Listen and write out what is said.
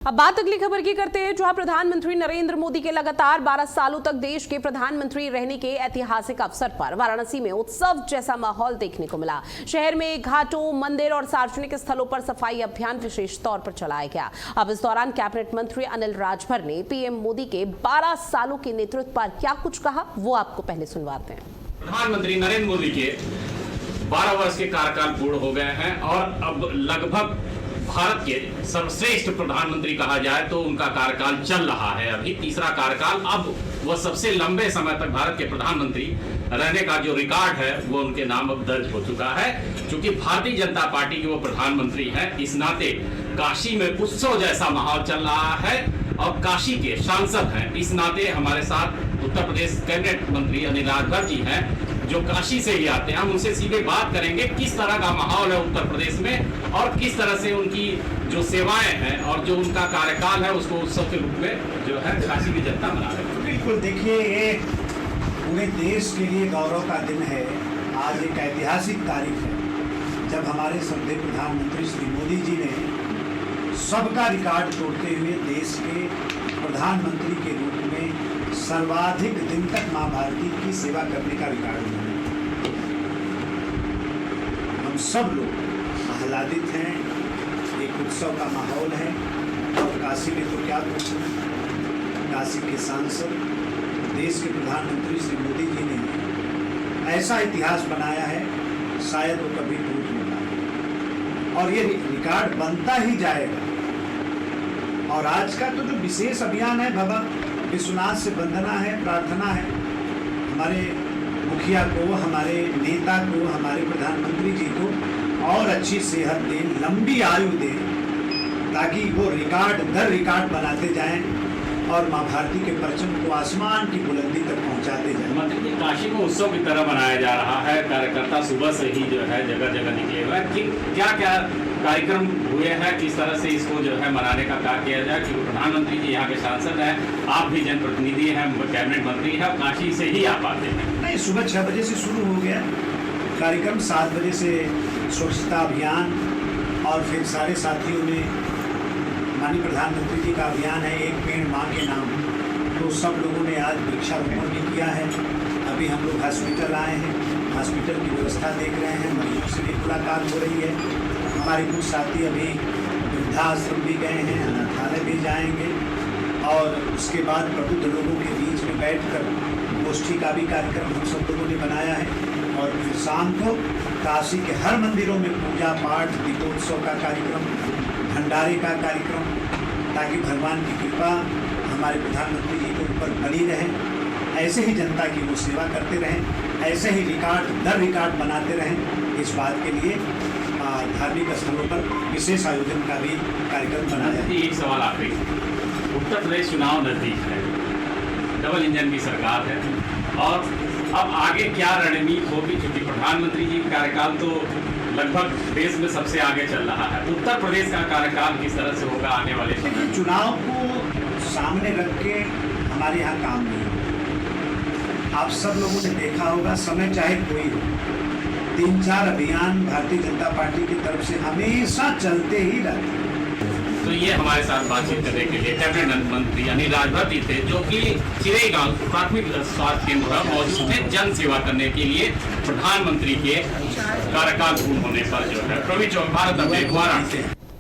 अब बात अगली खबर की करते हैं, जहां प्रधानमंत्री नरेंद्र मोदी के लगातार 12 सालों तक देश के प्रधानमंत्री रहने के ऐतिहासिक अवसर पर वाराणसी में उत्सव जैसा माहौल देखने को मिला। शहर में घाटों, मंदिर और सार्वजनिक स्थलों पर सफाई अभियान विशेष तौर पर चलाया गया। अब इस दौरान कैबिनेट मंत्री अनिल राजभर ने पीएम मोदी के 12 सालों के नेतृत्व पर क्या कुछ कहा, वो आपको पहले सुनवाते हैं। प्रधानमंत्री नरेंद्र मोदी के 12 वर्ष के कार्यकाल पूर्ण हो गए हैं और अब लगभग भारत के सर्वश्रेष्ठ प्रधानमंत्री कहा जाए तो उनका कार्यकाल चल रहा है। अभी तीसरा कार्यकाल, अब वह सबसे लंबे समय तक भारत के प्रधानमंत्री रहने का जो रिकॉर्ड है वो उनके नाम अब दर्ज हो चुका है। क्योंकि भारतीय जनता पार्टी के वो प्रधानमंत्री हैं, इस नाते काशी में उत्सव जैसा माहौल चल रहा है और काशी के सांसद हैं, इस नाते हमारे साथ उत्तर प्रदेश कैबिनेट मंत्री अनिल राजभर जी हैं जो काशी से ही आते हैं। हम उनसे सीधे बात करेंगे किस तरह का माहौल है उत्तर प्रदेश में और किस तरह से उनकी जो सेवाएं हैं और जो उनका कार्यकाल है उसको उत्सव के रूप में जो है काशी की जनता मना रही है। बिल्कुल, देखिए ये पूरे देश के लिए गौरव का दिन है। आज एक ऐतिहासिक तारीख है जब हमारे श्रद्धेय प्रधानमंत्री श्री मोदी जी ने सबका रिकॉर्ड तोड़ते हुए देश के प्रधानमंत्री के रूप में सर्वाधिक दिन तक मां भारती की सेवा करने का रिकॉर्ड बनाया। हम सब लोग आह्लादित हैं, एक उत्सव का माहौल है और काशी में तो क्या पूछना, काशी के सांसद देश के प्रधानमंत्री श्री मोदी जी ने ऐसा इतिहास बनाया है, शायद वो कभी टूट नहीं पाए और ये रिकॉर्ड बनता ही जाएगा। और आज का तो जो विशेष अभियान है, बाबा विश्वनाथ से वंदना है, प्रार्थना है, हमारे मुखिया को, हमारे नेता को, हमारे प्रधानमंत्री जी को और अच्छी सेहत दें, लंबी आयु दें, ताकि वो रिकॉर्ड दर रिकॉर्ड बनाते जाएं और माँ भारती के परचम को आसमान की बुलंदी तक पहुंचाते जाएं। मतलब कि काशी को उत्सव की तरह मनाया जा रहा है। कार्यकर्ता सुबह से ही जो है जगह जगह निकले हुए हैं कि क्या क्या कार्यक्रम हुए हैं, किस तरह से इसको जो है मनाने का कार्य किया जाए। क्योंकि प्रधानमंत्री जी यहाँ के सांसद हैं, आप भी जनप्रतिनिधि हैं, कैबिनेट मंत्री हैं, काशी से ही आप आते हैं। नहीं, सुबह 6 बजे से शुरू हो गया कार्यक्रम, 7 बजे से स्वच्छता अभियान और फिर सारे साथियों ने माननीय प्रधानमंत्री जी का अभियान है एक पेड़ माँ के नाम, तो सब लोगों ने आज वृक्षारोपण भी किया है। अभी हम लोग हॉस्पिटल आए हैं, हॉस्पिटल की व्यवस्था देख रहे हैं, मरीजों से भी मुलाकात हो रही है। हमारे कुछ साथी अभी वृद्धाश्रम भी गए हैं, अनाथालय भी जाएंगे और उसके बाद प्रबुद्ध लोगों के बीच में बैठकर गोष्ठी का भी कार्यक्रम हम सब लोगों ने बनाया है। और फिर शाम को काशी के हर मंदिरों में पूजा पाठ, दीपोत्सव का कार्यक्रम, भंडारे का कार्यक्रम, ताकि भगवान की कृपा हमारे प्रधानमंत्री जी के ऊपर बनी रहे, ऐसे ही जनता की वो सेवा करते रहें, ऐसे ही रिकॉर्ड दर रिकॉर्ड बनाते रहें। इस बात के लिए धार्मिक स्थलों पर विशेष आयोजन का भी कार्यक्रम बनाया है। एक सवाल आखिरी, उत्तर प्रदेश चुनाव नजदीक है, डबल इंजन की सरकार है और अब आगे क्या रणनीति होगी? क्योंकि प्रधानमंत्री जी का कार्यकाल तो लगभग देश में सबसे आगे चल रहा है, उत्तर प्रदेश का कार्यकाल किस तरह से होगा आने वाले समय? चुनाव को सामने रख के हमारे यहाँ काम नहीं होगा। आप सब लोगों ने देखा होगा, समय चाहे कोई हो, 3-4 अभियान भारतीय जनता पार्टी की तरफ से हमेशा चलते ही रहते हैं। तो ये हमारे साथ बातचीत करने के लिए कैबिनेट मंत्री अनिल राजभर जी थे, जो कि चिरई गांव प्राथमिक स्वास्थ्य केंद्र पर मौजूद थे जन सेवा करने के लिए प्रधानमंत्री के कार्यकाल पूर्ण होने पर जो है। प्रवीण चौहान, भारत अपडेट, वाराणसी।